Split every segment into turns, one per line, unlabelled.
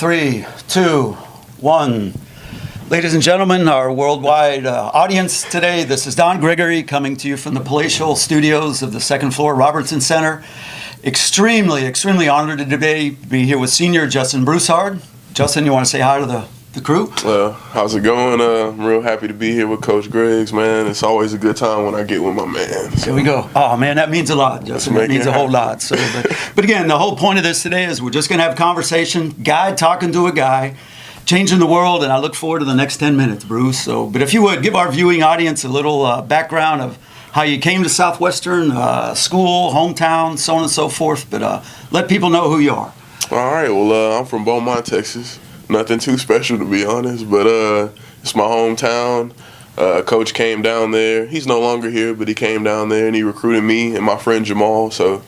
3, 2, 1. Ladies and gentlemen, our worldwide audience today, this is Don Gregory coming to you from the palatial studios of the second floor Robertson Center. Extremely honored today to be here with senior Justin Broussard. Justin, you want to say hi to the crew?
How's it going? I'm real happy to be here with Coach Griggs, man. It's always a good time when I get with my man.
Here we go. Oh, man, that means a lot, Justin. That means a whole lot. So, but again, the whole point of this today is we're just going to have a conversation, guy talking to a guy, changing the world, and I look forward to the next 10 minutes, Bruce. So, but if you would, give our viewing audience a little background of how you came to Southwestern, school, hometown, so on and so forth, but let people know who you are.
All right, well, I'm from Beaumont, Texas. Nothing too special, to be honest, but it's my hometown. Coach came down there. He's no longer here, but he came down there, and he recruited me and my friend Jamal. So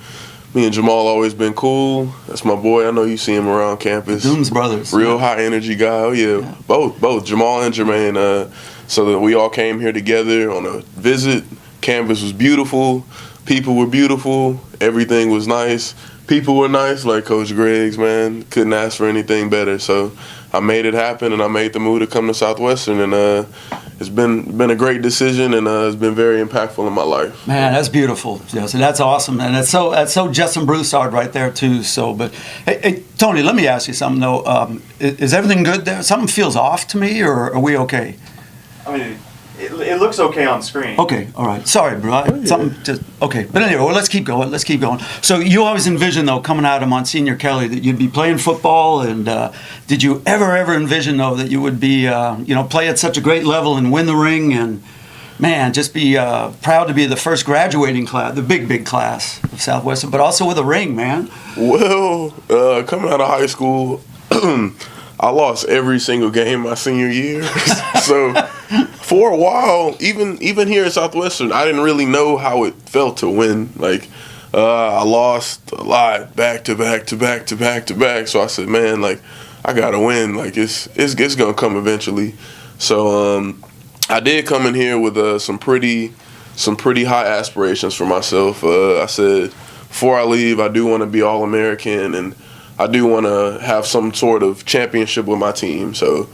me and Jamal always been cool. That's my boy. I know you see him around campus.
Dooms brothers.
Real high energy guy. Oh, yeah. Both Jamal and Jermaine. So that we all came here together on a visit. Campus was beautiful. People were beautiful. Everything was nice. People were nice, like Coach Griggs, man. Couldn't ask for anything better. So I made it happen, and I made the move to come to Southwestern, and it's been a great decision, and it's been very impactful in my life.
Man, that's beautiful, Justin. That's awesome, and that's so Justin Broussard right there too. So, but hey, Tony, let me ask you something though. Is everything good there? Something feels off to me, or are we okay?
I mean, it looks okay on screen.
Okay, all right. Sorry, bro. Something just okay. But anyway, well, let's keep going. So you always envisioned, though, coming out of Monsignor Kelly, that you'd be playing football, and did you ever envision, though, that you would be, play at such a great level and win the ring, and man, just be proud to be the first graduating class, the big class of Southwestern, but also with a ring, man.
Well, coming out of high school, I lost every single game my senior year. So for a while, even here at Southwestern, I didn't really know how it felt to win. Like I lost a lot back to back. So I said, man, like I gotta win. Like it's gonna come eventually. So I did come in here with some pretty high aspirations for myself. I said before I leave, I do want to be All-American, and I do want to have some sort of championship with my team. So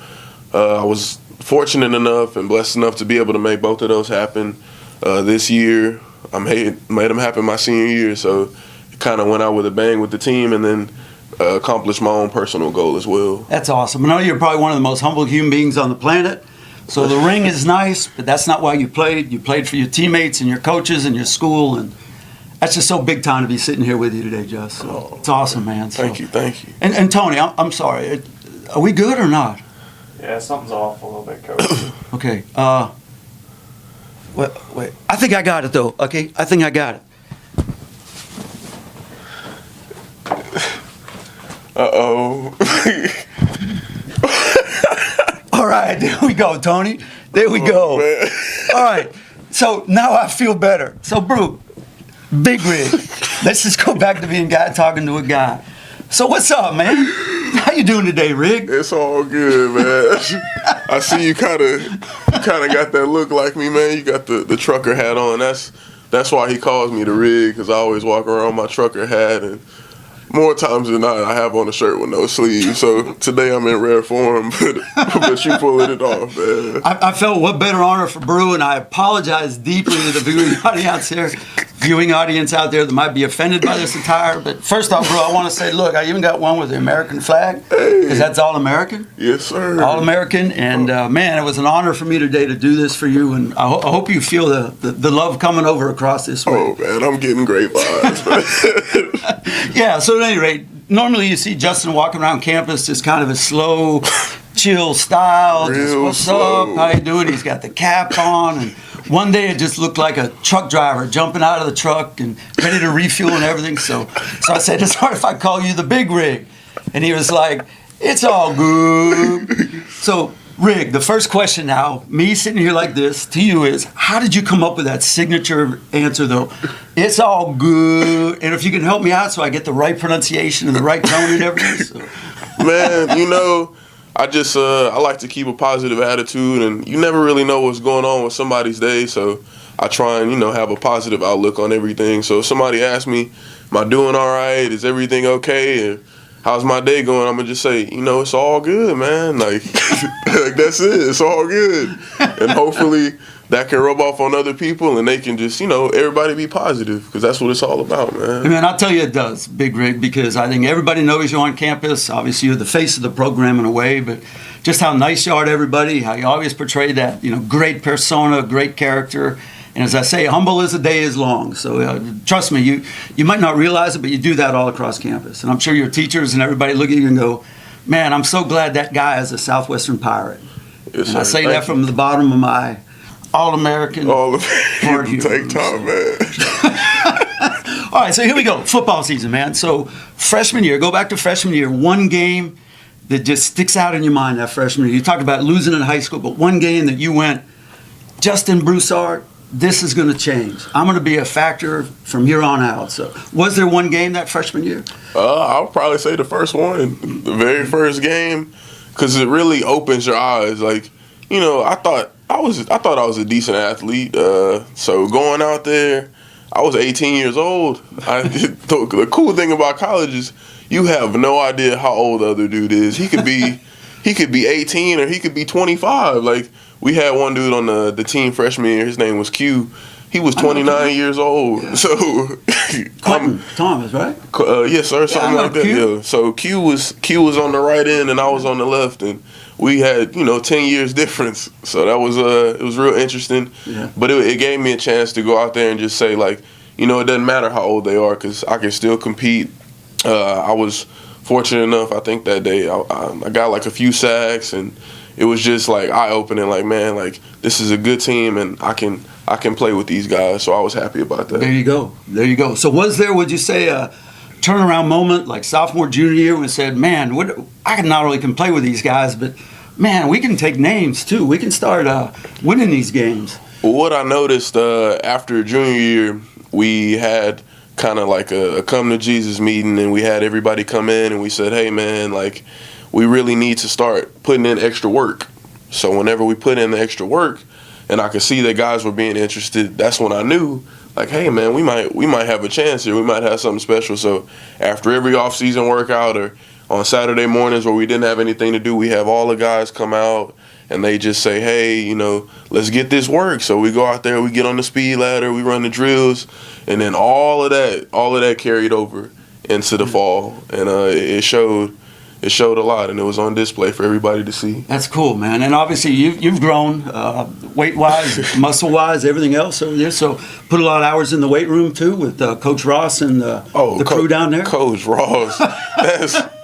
I was fortunate enough and blessed enough to be able to make both of those happen this year. I made them happen my senior year, so it kind of went out with a bang with the team, and then accomplished my own personal goal as well.
That's awesome. I know you're probably one of the most humble human beings on the planet. So the ring is nice, but that's not why you played. You played for your teammates and your coaches and your school, and that's just so big time to be sitting here with you today, Jess. So it's awesome, man. So,
thank you.
And Tony, I'm sorry. Are we good or not?
Yeah, something's off a little bit, Coach.
Okay. Wait. I think I got it, though. Okay? I think I got it.
Uh-oh.
All right. There we go, Tony. There we go.
Man.
All right. So now I feel better. So, Brew, Big Rig. Let's just go back to being guy talking to a guy. So what's up, man? How you doing today, Rig?
It's all good, man. I see you kind of got that look like me, man. You got the trucker hat on. That's why he calls me the Rig, because I always walk around with my trucker hat, and more times than not, I have on a shirt with no sleeves. So today I'm in rare form, but you pulling it off, man.
I felt what better honor for Brew, and I apologize deeply to the viewing audience out there that might be offended by this attire. But first off, Brew, I want to say, look, I even got one with the American flag, because that's All-American.
Yes, sir.
All-American, and man, it was an honor for me today to do this for you, and I hope you feel the love coming over across this way.
Oh, man, I'm getting great vibes.
Yeah, so at any rate, normally you see Justin walking around campus just kind of a slow, chill style. Just, what's
slow.
up? How you doing? He's got the cap on. And one day it just looked like a truck driver jumping out of the truck and ready to refuel and everything. So I said, it's hard if I call you the Big Rig. And he was like, it's all good. So, Rig, the first question now, me sitting here like this to you is, how did you come up with that signature answer, though? It's all good. And if you can help me out so I get the right pronunciation and the right tone and everything. So.
Man, I like to keep a positive attitude, and you never really know what's going on with somebody's day, so I try and, have a positive outlook on everything. So if somebody asks me, am I doing all right? Is everything okay? And how's my day going? I'm gonna just say, it's all good, man. Like, like that's it. It's all good, and hopefully that can rub off on other people, and they can just, everybody be positive, because that's what it's all about, man.
Man, I'll tell you it does, Big Rig, because I think everybody knows you on campus. Obviously, you're the face of the program in a way, but just how nice you are to everybody, how you always portray that, great persona, great character. And as I say, humble as the day is long. So trust me, you might not realize it, but you do that all across campus. And I'm sure your teachers and everybody look at you and go, man, I'm so glad that guy is a Southwestern Pirate.
Yes,
and I
sir.
say
Thank
that from the bottom of my All-American heart here.
Take time, man.
All right, so here we go. Football season, man. So freshman year, go back to freshman year. One game that just sticks out in your mind that freshman year. You talked about losing in high school, but one game that you went, Justin Broussard, this is going to change. I'm going to be a factor from here on out. So was there one game that freshman year?
I'll probably say the first one, the very first game, because it really opens your eyes. Like, I thought I was a decent athlete. So going out there, I was 18 years old. The cool thing about college is you have no idea how old the other dude is. He could be 18 or he could be 25. Like, we had one dude on the team freshman year. His name was Q. He was 29 years old. Yeah. So
Quentin Thomas, right?
Yes, sir. Something like that. Q. Yeah. So Q was on the right end and I was on the left, and we had 10 years difference. So that was it was real interesting.
Yeah.
But it gave me a chance to go out there and just say, like, it doesn't matter how old they are, because I can still compete. I was fortunate enough, I think that day I got like a few sacks, and it was just like eye-opening, like, man, like, this is a good team and I can play with these guys. So I was happy about that.
There you go. So was there, would you say, a turnaround moment like sophomore, junior year when it said, man, I can not only can play with these guys, but man, we can take names too. We can start winning these games.
Well, what I noticed after junior year, we had kind of like a come to Jesus meeting, and we had everybody come in and we said, hey, man, like, we really need to start putting in extra work. So whenever we put in the extra work and I could see that guys were being interested, that's when I knew, like, hey, man, we might have a chance here. We might have something special. So after every off-season workout or on Saturday mornings where we didn't have anything to do, we have all the guys come out and they just say, hey, let's get this work. So we go out there, we get on the speed ladder, we run the drills, and then all of that carried over into the fall, and it showed a lot, and it was on display for everybody to see.
That's cool, man. And obviously you've grown weight-wise, muscle-wise, everything else over there. So put a lot of hours in the weight room too with Coach Ross and the crew down there.
Coach Ross,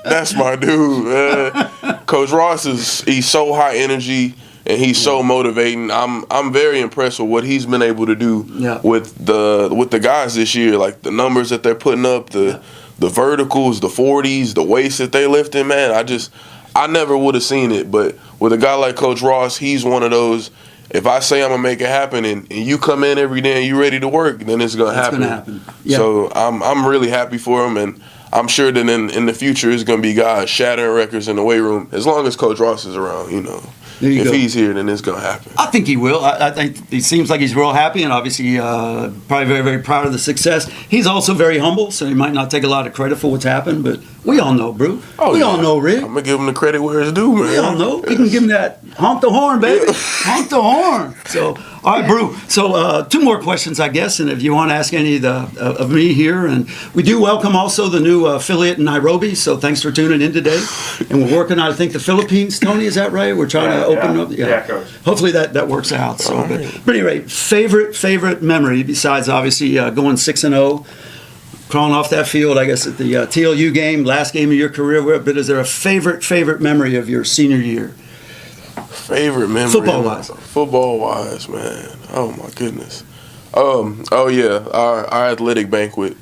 that's my dude, man. Coach Ross he's so high energy and he's so motivating. I'm very impressed with what he's been able to do with the guys this year. Like the numbers that they're putting up, the verticals, the 40s, the weights that they lifting, man. I never would have seen it. But with a guy like Coach Ross, he's one of those, if I say I'm going to make it happen and you come in every day and you ready to work, then it's going to happen.
It's going to happen. Yeah.
So I'm really happy for him, and I'm sure that in the future it's going to be guys shattering records in the weight room as long as Coach Ross is around, If he's here, then it's going to happen.
I think he will. I think he seems like he's real happy and obviously probably very, very proud of the success. He's also very humble, so he might not take a lot of credit for what's happened, but we all know, Brew. We all know, Rick.
I'm going to give him the credit where it's due, man.
We all know. We can give him that honk the horn, baby. Honk the horn. So, all right, Brew. So, two more questions, I guess, and if you want to ask any of me here. And we do welcome also the new affiliate in Nairobi, so thanks for tuning in today. And we're working on, I think, the Philippines. Tony, is that right? We're trying to open up.
Yeah, Coach.
Hopefully that works out. So,
right.
But anyway, favorite memory besides obviously going 6-0, crawling off that field, I guess at the TLU game, last game of your career. But is there a favorite memory of your senior year?
Favorite memory? Football-wise, man. Oh my goodness. Oh yeah, our athletic banquet,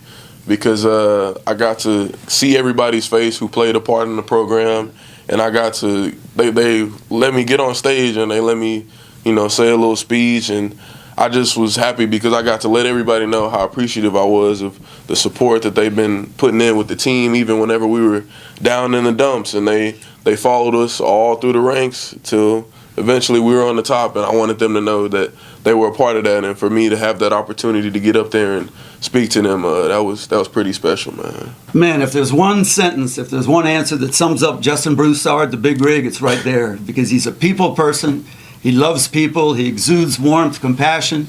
because I got to see everybody's face who played a part in the program. And I got to, they let me get on stage and they let me, say a little speech. And I just was happy because I got to let everybody know how appreciative I was of the support that they've been putting in with the team, even whenever we were down in the dumps. And they followed us all through the ranks till eventually we were on the top. And I wanted them to know that they were a part of that, and for me to have that opportunity to get up there and speak to them, that was pretty special, man.
Man, if there's one sentence, if there's one answer that sums up Justin Broussard, the big rig, it's right there, because he's a people person. He loves people. He exudes warmth, compassion.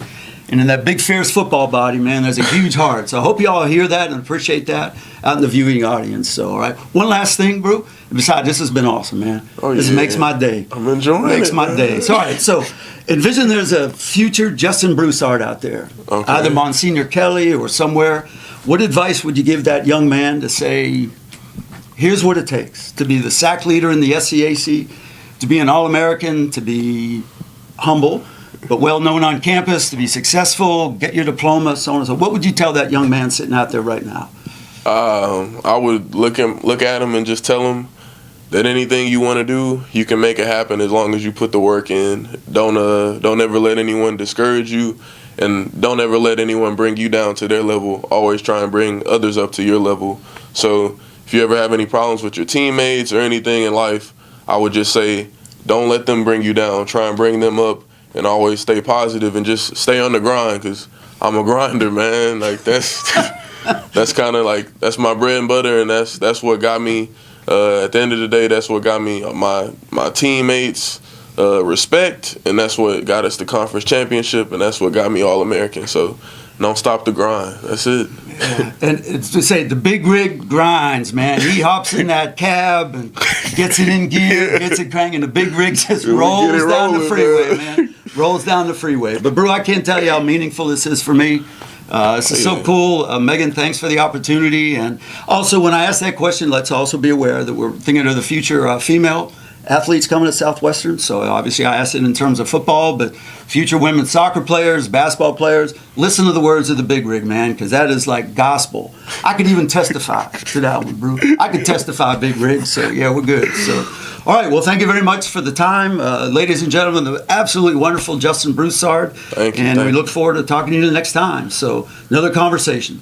And in that big, fierce football body, man, there's a huge heart. So I hope you all hear that and appreciate that out in the viewing audience. So, all right. One last thing, bro. Besides, this has been awesome, man.
Oh,
this
yeah.
makes my day.
I'm enjoying
Makes
it.
my
Man.
day. So, all right. So envision there's a future Justin Broussard out there.
Okay.
Either Monsignor Kelly or somewhere. What advice would you give that young man to say, here's what it takes to be the sack leader in the SCAC, to be an All-American, to be humble, but well-known on campus, to be successful, get your diploma, so on and so on. What would you tell that young man sitting out there right now?
I would look at him and just tell him that anything you want to do, you can make it happen as long as you put the work in. Don't ever let anyone discourage you, and don't ever let anyone bring you down to their level. Always try and bring others up to your level. So if you ever have any problems with your teammates or anything in life, I would just say, don't let them bring you down. Try and bring them up, and always stay positive and just stay on the grind, because I'm a grinder, man. Like that's kind of like, that's my bread and butter, and that's what got me. At the end of the day, that's what got me my teammates respect, and that's what got us the conference championship, and that's what got me All-American. So don't stop the grind. That's it.
Yeah. And it's to say the big rig grinds, man. He hops in that cab and gets it in gear, gets it cranking. The big rig just rolls down the freeway, man. Rolls down the freeway. But, Brew, I can't tell you how meaningful this is for me. This is so cool. Megan, thanks for the opportunity. And also, when I ask that question, let's also be aware that we're thinking of the future female athletes coming to Southwestern. So obviously I asked it in terms of football, but future women's soccer players, basketball players, listen to the words of the big rig, man, because that is like gospel. I could even testify to that one, Brew. I could testify, big rig. So yeah, we're good. So all right, well, thank you very much for the time. Ladies and gentlemen, the absolutely wonderful Justin Broussard.
Thank you.
And we look forward to talking to you the next time. So another conversation.